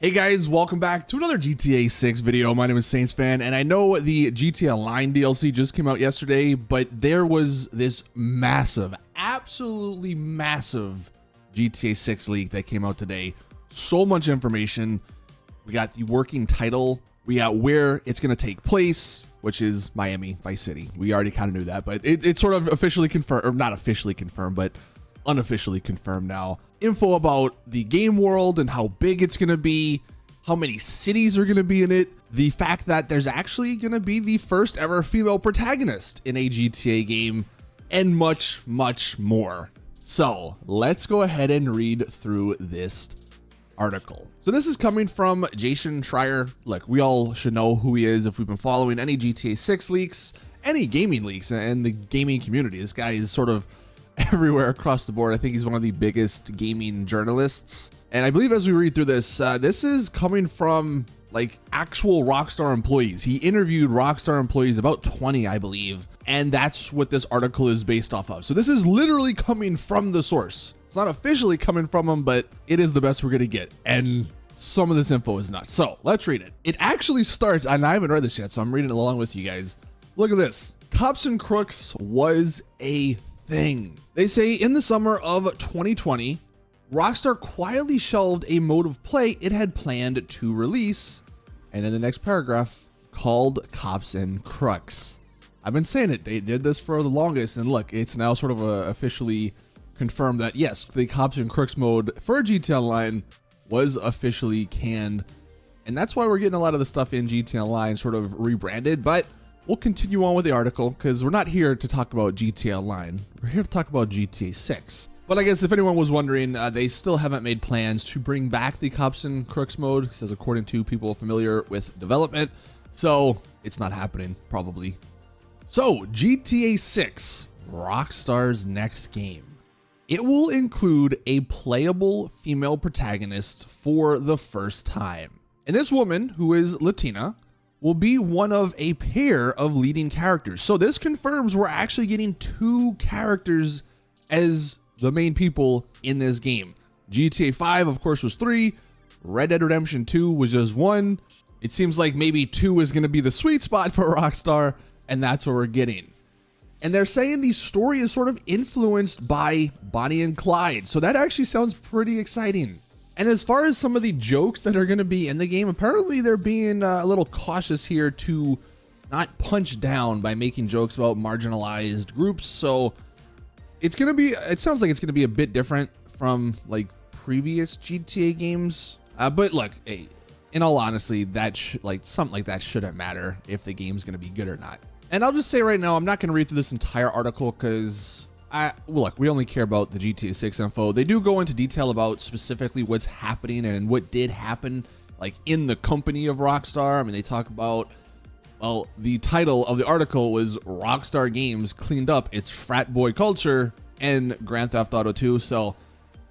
Hey guys, welcome back to another GTA 6 video. My name is Saintsfan, and I know the GTA Online DLC just came out yesterday, but there was this massive, absolutely massive GTA 6 leak that came out today. So much information. We got the working title. We got where it's going to take place, which is Miami, Vice City. We already kind of knew that, but it's sort of officially confirmed, or not officially confirmed, but unofficially confirmed now. Info about the game world and how big it's going to be, how many cities are going to be in it, the fact that there's actually going to be the first ever female protagonist in a GTA game, and much, much more. So let's go ahead and read through this article. So this is coming from Jason Schreier. Look, we all should know who he is if we've been following any GTA 6 leaks, any gaming leaks, and the gaming community. This guy is sort of everywhere across the board. I think he's one of the biggest gaming journalists. And I believe as we read through this, this is coming from like actual Rockstar employees. He interviewed Rockstar employees, about 20, I believe. And that's what this article is based off of. So this is literally coming from the source. It's not officially coming from him, but it is the best we're going to get. And some of this info is nuts. So let's read it. It actually starts, and I haven't read this yet, so I'm reading along with you guys. Look at this. Cops and Crooks was a thing. They say in the summer of 2020, Rockstar quietly shelved a mode of play it had planned to release, and in the next paragraph, called Cops and Crooks. I've been saying it, they did this for the longest, and look, it's now sort of officially confirmed that yes, the Cops and Crooks mode for GTA Online was officially canned, and that's why we're getting a lot of the stuff in GTA Online sort of rebranded, but we'll continue on with the article because we're not here to talk about GTA Online. We're here to talk about GTA 6. But I guess if anyone was wondering, they still haven't made plans to bring back the Cops and Crooks mode, says according to people familiar with development. So it's not happening, probably. So GTA 6, Rockstar's next game. It will include a playable female protagonist for the first time. And this woman, who is Latina, will be one of a pair of leading characters. So this confirms we're actually getting two characters as the main people in this game. GTA 5, of course, was 3. Red Dead Redemption 2 was just 1. It seems like maybe 2 is going to be the sweet spot for Rockstar, and that's what we're getting. And they're saying the story is sort of influenced by Bonnie and Clyde. So that actually sounds pretty exciting. And as far as some of the jokes that are going to be in the game, apparently they're being a little cautious here to not punch down by making jokes about marginalized groups. So it's going to be, it sounds like it's going to be a bit different from like previous GTA games. But look, hey, in all honesty, that something like that shouldn't matter if the game's going to be good or not. And I'll just say right now, I'm not going to read through this entire article because look, we only care about the GTA 6 info. They do go into detail about specifically what's happening and what did happen like in the company of Rockstar. I mean, they talk about, well, the title of the article was Rockstar Games cleaned up its frat boy culture and Grand Theft Auto 2. So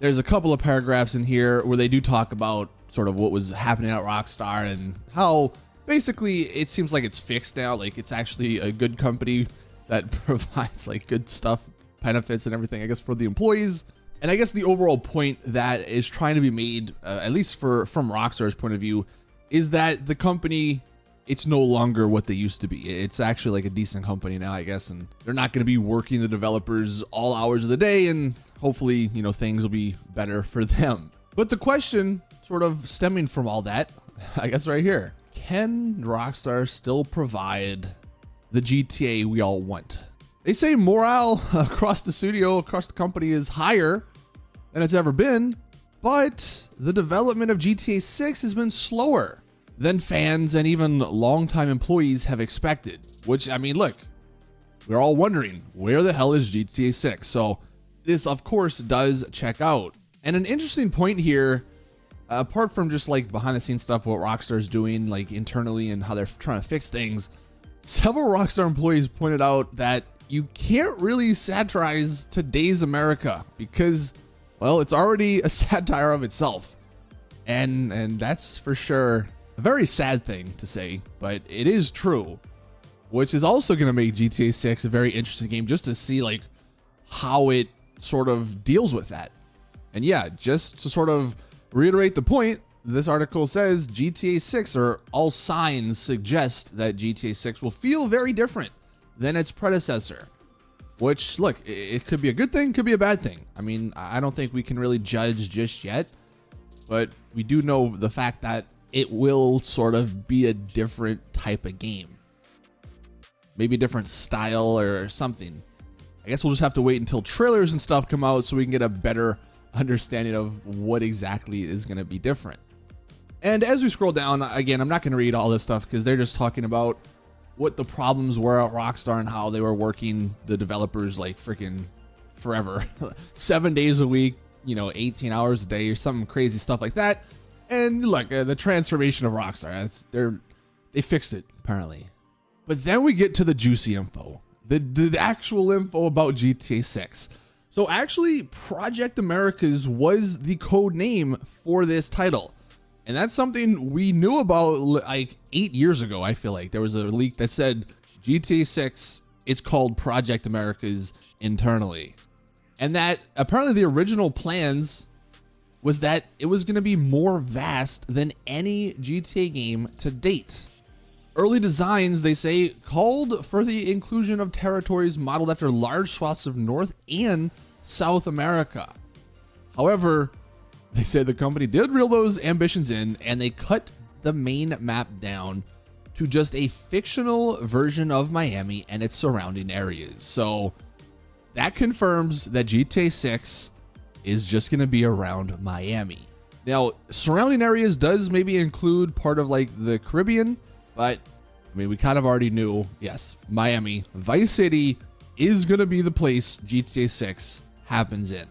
there's a couple of paragraphs in here where they do talk about sort of what was happening at Rockstar and how basically it seems like it's fixed now. Like it's actually a good company that provides like good stuff, benefits and everything, I guess, for the employees. And I guess the overall point that is trying to be made, at least from Rockstar's point of view, is that the company, it's no longer what they used to be. It's actually like a decent company now, I guess, and they're not going to be working the developers all hours of the day, and hopefully, you know, things will be better for them. But the question sort of stemming from all that, I guess right here, can Rockstar still provide the GTA we all want? They say morale across the studio, across the company is higher than it's ever been, but the development of GTA 6 has been slower than fans and even longtime employees have expected. Which, I mean, look, we're all wondering, where the hell is GTA 6? So this, of course, does check out. And an interesting point here, apart from just like behind the scenes stuff, what Rockstar is doing like internally and how they're trying to fix things, several Rockstar employees pointed out that you can't really satirize today's America because, well, it's already a satire of itself. And that's for sure a very sad thing to say, but it is true, which is also going to make GTA 6 a very interesting game just to see like how it sort of deals with that. And yeah, just to sort of reiterate the point, this article says GTA 6, or all signs suggest that GTA 6 will feel very different than its predecessor. Which, look, it could be a good thing, could be a bad thing. I mean, I don't think we can really judge just yet, but we do know the fact that it will sort of be a different type of game. Maybe a different style or something. I guess we'll just have to wait until trailers and stuff come out so we can get a better understanding of what exactly is going to be different. And as we scroll down, again, I'm not going to read all this stuff because they're just talking about what the problems were at Rockstar and how they were working the developers like freaking forever. 7 days a week, 18 hours a day or something crazy stuff like that. And look, the transformation of Rockstar, they fixed it apparently. But then we get to the juicy info, the actual info about GTA 6. So actually, Project Americas was the code name for this title. And that's something we knew about like 8 years ago. I feel like there was a leak that said GTA 6, it's called Project Americas internally. And that apparently the original plans was that it was going to be more vast than any GTA game to date. Early designs, they say, called for the inclusion of territories modeled after large swaths of North and South America. However, they said the company did reel those ambitions in, and they cut the main map down to just a fictional version of Miami and its surrounding areas. So that confirms that GTA 6 is just going to be around Miami. Now, surrounding areas does maybe include part of like the Caribbean, but I mean, we kind of already knew, yes, Miami, Vice City is going to be the place GTA 6 happens in.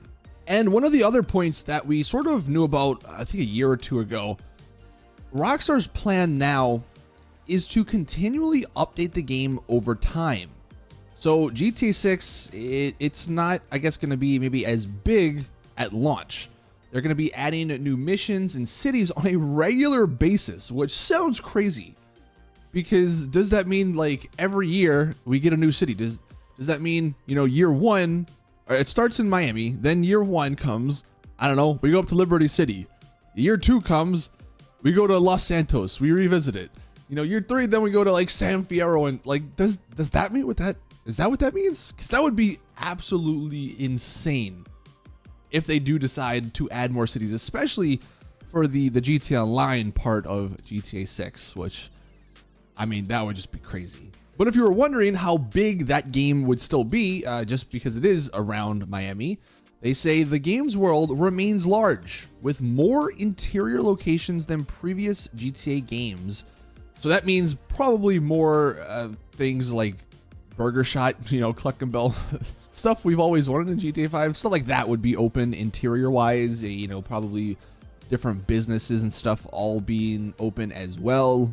And one of the other points that we sort of knew about, I think a year or two ago, Rockstar's plan now is to continually update the game over time. So GTA 6, it's not, I guess, going to be maybe as big at launch. They're going to be adding new missions and cities on a regular basis, which sounds crazy. Because does that mean like every year we get a new city? Does that mean, year one, it starts in Miami, then year one comes, I don't know, we go up to Liberty City. Year two comes, we go to Los Santos, we revisit it. Year three, then we go to like San Fierro, and like, does that mean what that, is that what that means? Because that would be absolutely insane if they do decide to add more cities, especially for the GTA Online part of GTA 6, which, I mean, that would just be crazy. But if you were wondering how big that game would still be, just because it is around Miami, they say the game's world remains large, with more interior locations than previous GTA games. So that means probably more things like Burger Shot, Cluck and Bell, stuff we've always wanted in GTA 5. Stuff like that would be open interior-wise, probably different businesses and stuff all being open as well.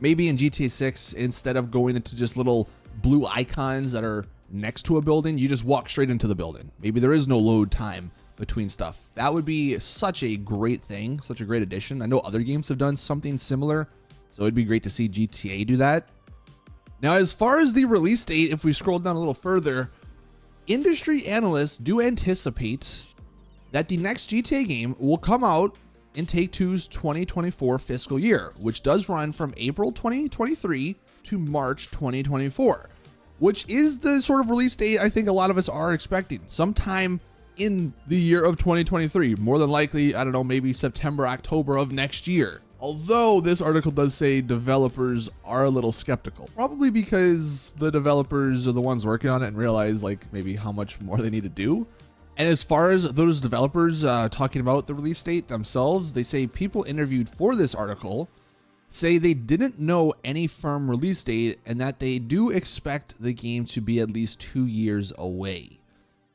Maybe in GTA 6, instead of going into just little blue icons that are next to a building, you just walk straight into the building. Maybe there is no load time between stuff. That would be such a great thing, such a great addition. I know other games have done something similar, so it'd be great to see GTA do that. Now, as far as the release date, if we scroll down a little further, industry analysts do anticipate that the next GTA game will come out in Take-Two's 2024 fiscal year, which does run from April 2023 to March 2024, which is the sort of release date I think a lot of us are expecting, sometime in the year of 2023, more than likely, I don't know, maybe September, October of next year. Although this article does say developers are a little skeptical, probably because the developers are the ones working on it and realize like maybe how much more they need to do. And as far as those developers talking about the release date themselves, they say people interviewed for this article say they didn't know any firm release date and that they do expect the game to be at least 2 years away.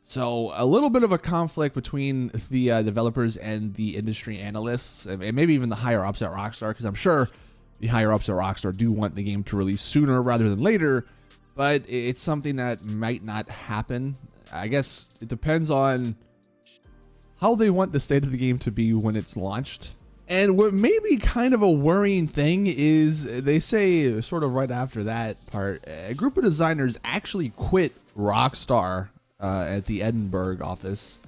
So a little bit of a conflict between the developers and the industry analysts, and maybe even the higher ups at Rockstar, because I'm sure the higher ups at Rockstar do want the game to release sooner rather than later, but it's something that might not happen. I guess it depends on how they want the state of the game to be when it's launched. And what may be kind of a worrying thing is they say sort of right after that part, a group of designers actually quit Rockstar at the Edinburgh office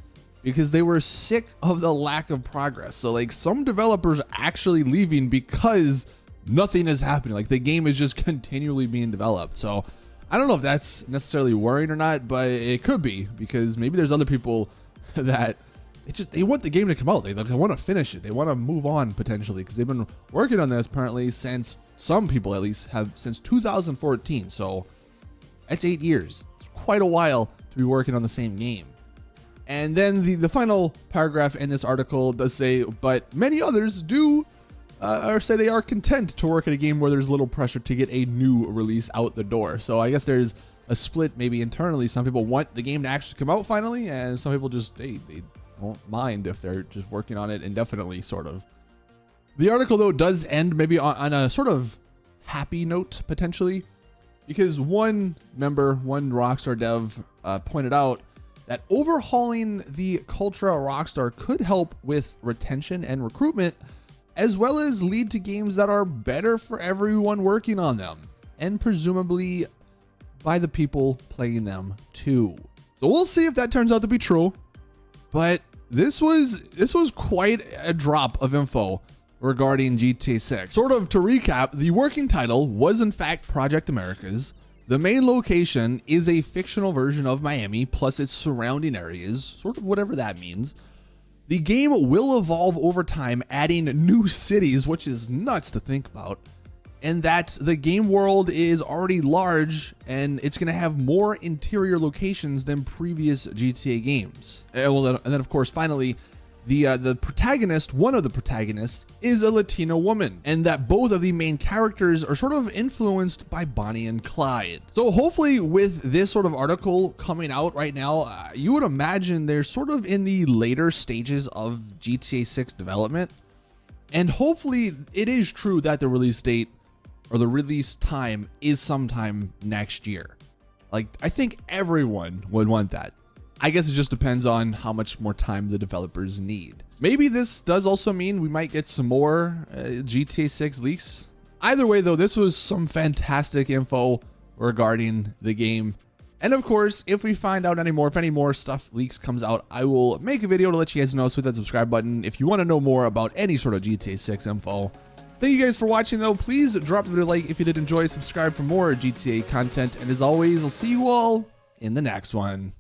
because they were sick of the lack of progress. So like some developers actually leaving because nothing is happening. Like the game is just continually being developed. So I don't know if that's necessarily worrying or not, but it could be, because maybe there's other people that they want the game to come out. They want to finish it. They want to move on potentially, because they've been working on this apparently since, some people at least have, since 2014. So that's 8 years. It's quite a while to be working on the same game. And then the final paragraph in this article does say, but many others do or say they are content to work at a game where there's little pressure to get a new release out the door. So I guess there's a split maybe internally. Some people want the game to actually come out finally, and some people just, they won't mind if they're just working on it indefinitely, sort of. The article, though, does end maybe on a sort of happy note, potentially, because one Rockstar dev pointed out that overhauling the culture at Rockstar could help with retention and recruitment, as well as lead to games that are better for everyone working on them, and presumably by the people playing them too. So we'll see if that turns out to be true. But this was quite a drop of info regarding GTA 6. Sort of to recap, the working title was in fact Project Americas. The main location is a fictional version of Miami, plus its surrounding areas, sort of whatever that means. The game will evolve over time, adding new cities, which is nuts to think about. And that the game world is already large, and it's going to have more interior locations than previous GTA games. And then of course, finally, the protagonist, one of the protagonists, is a Latino woman, and that both of the main characters are sort of influenced by Bonnie and Clyde. So hopefully with this sort of article coming out right now, you would imagine they're sort of in the later stages of GTA 6 development. And hopefully it is true that the release date or the release time is sometime next year. Like, I think everyone would want that. I guess it just depends on how much more time the developers need. Maybe this does also mean we might get some more GTA 6 leaks. Either way though, this was some fantastic info regarding the game. And of course, if we find out any more, if any more stuff leaks comes out, I will make a video to let you guys know. So hit that subscribe button if you want to know more about any sort of GTA 6 info. Thank you guys for watching though. Please drop a like if you did enjoy, subscribe for more GTA content. And as always, I'll see you all in the next one.